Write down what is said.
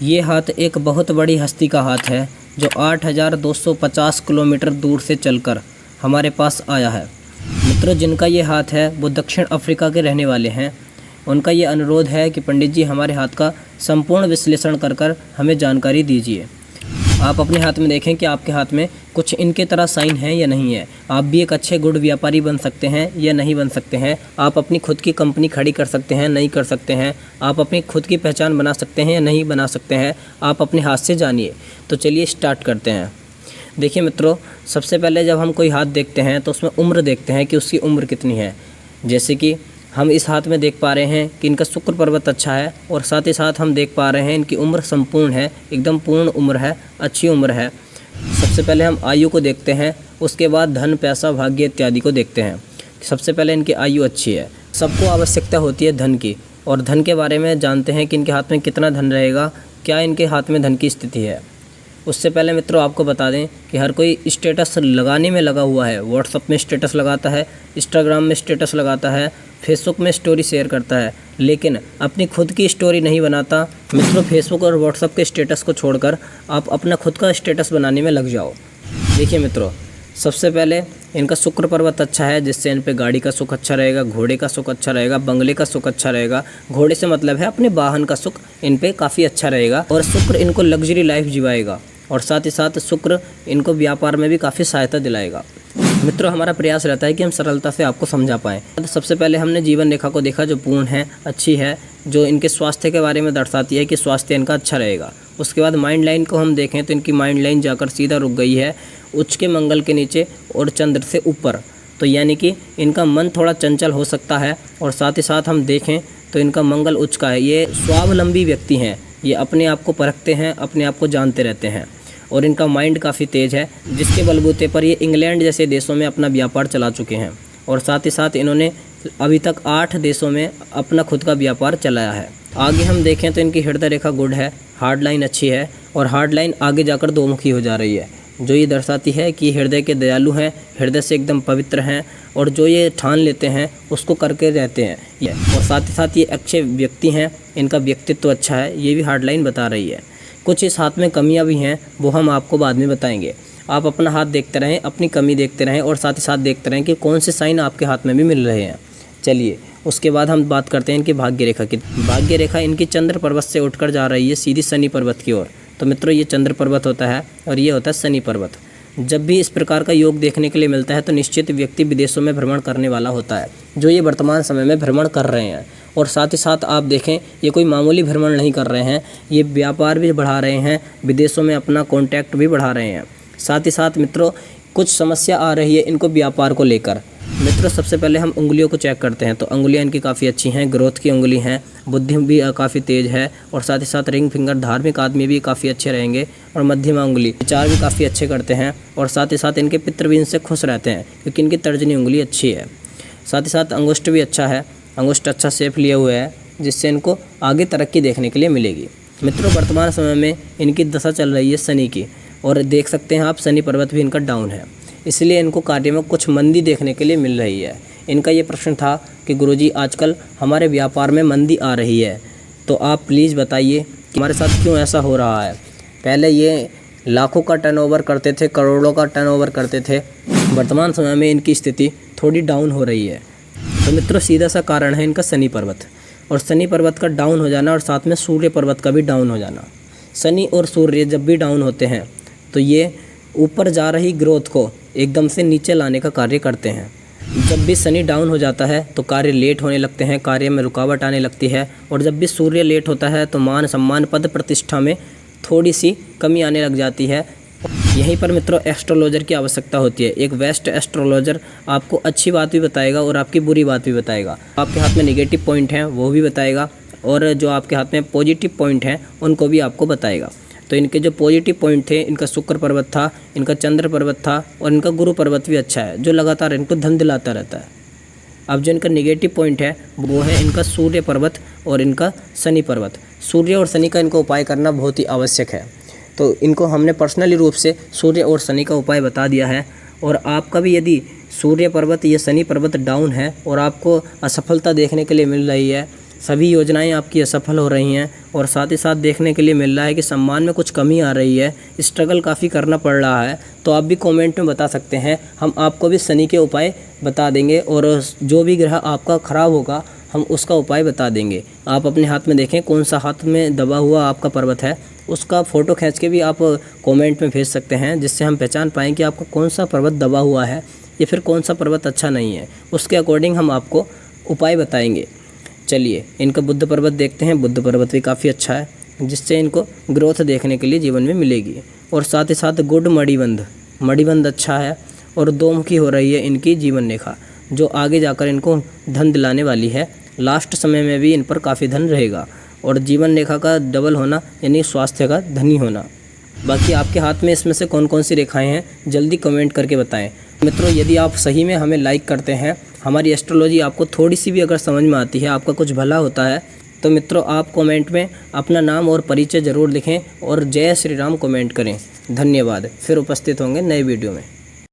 ये हाथ एक बहुत बड़ी हस्ती का हाथ है जो 8,250 किलोमीटर दूर से चलकर हमारे पास आया है। मित्रों, जिनका ये हाथ है वो दक्षिण अफ्रीका के रहने वाले हैं। उनका ये अनुरोध है कि पंडित जी हमारे हाथ का संपूर्ण विश्लेषण कर हमें जानकारी दीजिए। आप अपने हाथ में देखें कि आपके हाथ में कुछ इनके तरह साइन है या नहीं है। आप भी एक अच्छे गुड़ व्यापारी बन सकते हैं या नहीं बन सकते हैं। आप अपनी खुद की कंपनी खड़ी कर सकते हैं, नहीं कर सकते हैं। आप अपनी खुद की पहचान बना सकते हैं या नहीं बना सकते हैं। आप अपने हाथ से जानिए। तो चलिए स्टार्ट करते हैं। देखिए मित्रों, सबसे पहले जब हम कोई हाथ देखते हैं तो उसमें उम्र देखते हैं कि उसकी उम्र कितनी है। जैसे कि हम इस हाथ में देख पा रहे हैं कि इनका शुक्र पर्वत अच्छा है और साथ ही साथ हम देख पा रहे हैं इनकी उम्र संपूर्ण है, एकदम पूर्ण उम्र है, अच्छी उम्र है। सबसे पहले हम आयु को देखते हैं, उसके बाद धन, पैसा, भाग्य इत्यादि को देखते हैं। सबसे पहले इनकी आयु अच्छी है। सबको आवश्यकता होती है धन की, और धन के बारे में जानते हैं कि इनके हाथ में कितना धन रहेगा, क्या इनके हाथ में धन की स्थिति है। उससे पहले मित्रों आपको बता दें कि हर कोई स्टेटस लगाने में लगा हुआ है। व्हाट्सअप में स्टेटस लगाता है, इंस्टाग्राम में स्टेटस लगाता है, फेसबुक में स्टोरी शेयर करता है, लेकिन अपनी खुद की स्टोरी नहीं बनाता। मित्रों, फेसबुक और व्हाट्सअप के स्टेटस को छोड़कर आप अपना खुद का स्टेटस बनाने में लग जाओ। देखिए मित्रों, सबसे पहले इनका शुक्र पर्वत अच्छा है, जिससे इन पे गाड़ी का सुख अच्छा रहेगा, घोड़े का सुख अच्छा रहेगा, बंगले का सुख अच्छा रहेगा। घोड़े से मतलब है अपने वाहन का सुख इन पे काफ़ी अच्छा रहेगा, और शुक्र इनको लग्जरी लाइफ जिवाएगा, और साथ ही साथ शुक्र इनको व्यापार में भी काफ़ी सहायता दिलाएगा। मित्रों, हमारा प्रयास रहता है कि हम सरलता से आपको समझा पाएँ। सबसे पहले हमने जीवन रेखा को देखा जो पूर्ण है, अच्छी है, जो इनके स्वास्थ्य के बारे में दर्शाती है कि स्वास्थ्य इनका अच्छा रहेगा। उसके बाद माइंड लाइन को हम देखें तो इनकी माइंड लाइन जाकर सीधा रुक गई है उच्च के मंगल के नीचे और चंद्र से ऊपर। तो यानी कि इनका मन थोड़ा चंचल हो सकता है, और साथ ही साथ हम देखें तो इनका मंगल उच्च का है। ये स्वावलंबी व्यक्ति हैं, ये अपने आप को परखते हैं, अपने आप को जानते रहते हैं, और इनका माइंड काफ़ी तेज़ है, जिसके बलबूते पर ये इंग्लैंड जैसे देशों में अपना व्यापार चला चुके हैं, और साथ ही साथ इन्होंने अभी तक 8 देशों में अपना खुद का व्यापार चलाया है। आगे हम देखें तो इनकी हृदय रेखा गुड है, हार्ड लाइन अच्छी है, और हार्ड लाइन आगे जाकर दोमुखी हो जा रही है, जो ये दर्शाती है कि हृदय के दयालु हैं, हृदय से एकदम पवित्र हैं, और जो ये ठान लेते हैं उसको करके रहते हैं ये। और साथ ही साथ ये अच्छे व्यक्ति हैं, इनका व्यक्तित्व अच्छा है, ये भी हार्ड लाइन बता रही है। कुछ इस हाथ में कमियां भी हैं, वो हम आपको बाद में बताएंगे। आप अपना हाथ देखते रहें, अपनी कमी देखते रहें, और साथ ही साथ देखते रहें कि कौन से साइन आपके हाथ में भी मिल रहे हैं। चलिए उसके बाद हम बात करते हैं इनकी भाग्य रेखा की। भाग्य रेखा इनकी चंद्र पर्वत से उठकर जा रही है सीधी शनि पर्वत की ओर। तो मित्रों, ये चंद्र पर्वत होता है और ये होता है शनि पर्वत। जब भी इस प्रकार का योग देखने के लिए मिलता है तो निश्चित व्यक्ति विदेशों में भ्रमण करने वाला होता है, जो ये वर्तमान समय में भ्रमण कर रहे हैं। और साथ ही साथ आप देखें, ये कोई मामूली भ्रमण नहीं कर रहे हैं, ये व्यापार भी बढ़ा रहे हैं, विदेशों में अपना कॉन्टैक्ट भी बढ़ा रहे हैं। साथ ही साथ मित्रों, कुछ समस्या आ रही है इनको व्यापार को लेकर। मित्रों, सबसे पहले हम उंगलियों को चेक करते हैं, तो उंगलियां इनकी काफ़ी अच्छी हैं, ग्रोथ की उंगली हैं, बुद्धि भी काफ़ी तेज़ है, और साथ ही साथ रिंग फिंगर, धार्मिक आदमी भी काफ़ी अच्छे रहेंगे, और मध्यमा उंगली विचार भी काफ़ी अच्छे करते हैं, और साथ ही साथ इनके पितृ भी इनसे खुश रहते हैं क्योंकि इनकी तर्जनी उंगली अच्छी है। साथ ही साथ अंगुष्ठ भी अच्छा है, अंगुष्ठ अच्छा शेप लिए हुए है, जिससे इनको आगे तरक्की देखने के लिए मिलेगी। मित्रों, वर्तमान समय में इनकी दशा चल रही है शनि की, और देख सकते हैं आप शनि पर्वत भी इनका डाउन है, इसलिए इनको कार्य में कुछ मंदी देखने के लिए मिल रही है। इनका ये प्रश्न था कि गुरुजी आजकल हमारे व्यापार में मंदी आ रही है, तो आप प्लीज़ बताइए कि हमारे साथ क्यों ऐसा हो रहा है। पहले ये लाखों का टर्नओवर करते थे, करोड़ों का टर्नओवर करते थे, वर्तमान समय में इनकी स्थिति थोड़ी डाउन हो रही है। तो मित्रों, सीधा सा कारण है इनका शनि पर्वत, और शनि पर्वत का डाउन हो जाना, और साथ में सूर्य पर्वत का भी डाउन हो जाना। शनि और सूर्य जब भी डाउन होते हैं तो ये ऊपर जा रही ग्रोथ को एकदम से नीचे लाने का कार्य करते हैं। जब भी शनि डाउन हो जाता है तो कार्य लेट होने लगते हैं, कार्य में रुकावट आने लगती है, और जब भी सूर्य लेट होता है तो मान सम्मान, पद प्रतिष्ठा में थोड़ी सी कमी आने लग जाती है। यहीं पर मित्रों एस्ट्रोलॉजर की आवश्यकता होती है। एक बेस्ट एस्ट्रोलॉजर आपको अच्छी बात भी बताएगा और आपकी बुरी बात भी बताएगा। आपके हाथ में नेगेटिव पॉइंट हैं वो भी बताएगा, और जो आपके हाथ में पॉजिटिव पॉइंट हैं उनको भी आपको बताएगा। तो इनके जो पॉजिटिव पॉइंट थे, इनका शुक्र पर्वत था, इनका चंद्र पर्वत था, और इनका गुरु पर्वत भी अच्छा है, जो लगातार इनको धन दिलाता रहता है। अब जो इनका नेगेटिव पॉइंट है वो है इनका सूर्य पर्वत और इनका शनि पर्वत। सूर्य और शनि का इनको उपाय करना बहुत ही आवश्यक है। तो इनको हमने पर्सनली रूप से सूर्य और शनि का उपाय बता दिया है, और आपका भी यदि सूर्य पर्वत या शनि पर्वत डाउन है और आपको असफलता देखने के लिए मिल रही है, सभी योजनाएं आपकी असफल हो रही हैं और साथ ही साथ देखने के लिए मिल रहा है कि सम्मान में कुछ कमी आ रही है, स्ट्रगल काफ़ी करना पड़ रहा है, तो आप भी कमेंट में बता सकते हैं। हम आपको भी शनि के उपाय बता देंगे और जो भी ग्रह आपका ख़राब होगा हम उसका उपाय बता देंगे। आप अपने हाथ में देखें कौन सा हाथ में दबा हुआ आपका पर्वत है, उसका फ़ोटो खींच के भी आप कमेंट में भेज सकते हैं, जिससे हम पहचान पाएँ कि आपका कौन सा पर्वत दबा हुआ है या फिर कौन सा पर्वत अच्छा नहीं है। उसके अकॉर्डिंग हम आपको उपाय बताएंगे। चलिए इनका बुद्ध पर्वत देखते हैं। बुद्ध पर्वत भी काफ़ी अच्छा है, जिससे इनको ग्रोथ देखने के लिए जीवन में मिलेगी। और साथ ही साथ गुड मणिबंध अच्छा है और दोमुखी हो रही है इनकी जीवन रेखा, जो आगे जाकर इनको धन दिलाने वाली है। लास्ट समय में भी इन पर काफ़ी धन रहेगा और जीवन रेखा का डबल होना यानी स्वास्थ्य का धनी होना। बाकी आपके हाथ में इसमें से कौन कौन सी रेखाएं हैं जल्दी कमेंट करके बताएं। मित्रों यदि आप सही में हमें लाइक करते हैं, हमारी एस्ट्रोलॉजी आपको थोड़ी सी भी अगर समझ में आती है, आपका कुछ भला होता है, तो मित्रों आप कमेंट में अपना नाम और परिचय ज़रूर लिखें और जय श्री राम कमेंट करें। धन्यवाद। फिर उपस्थित होंगे नए वीडियो में।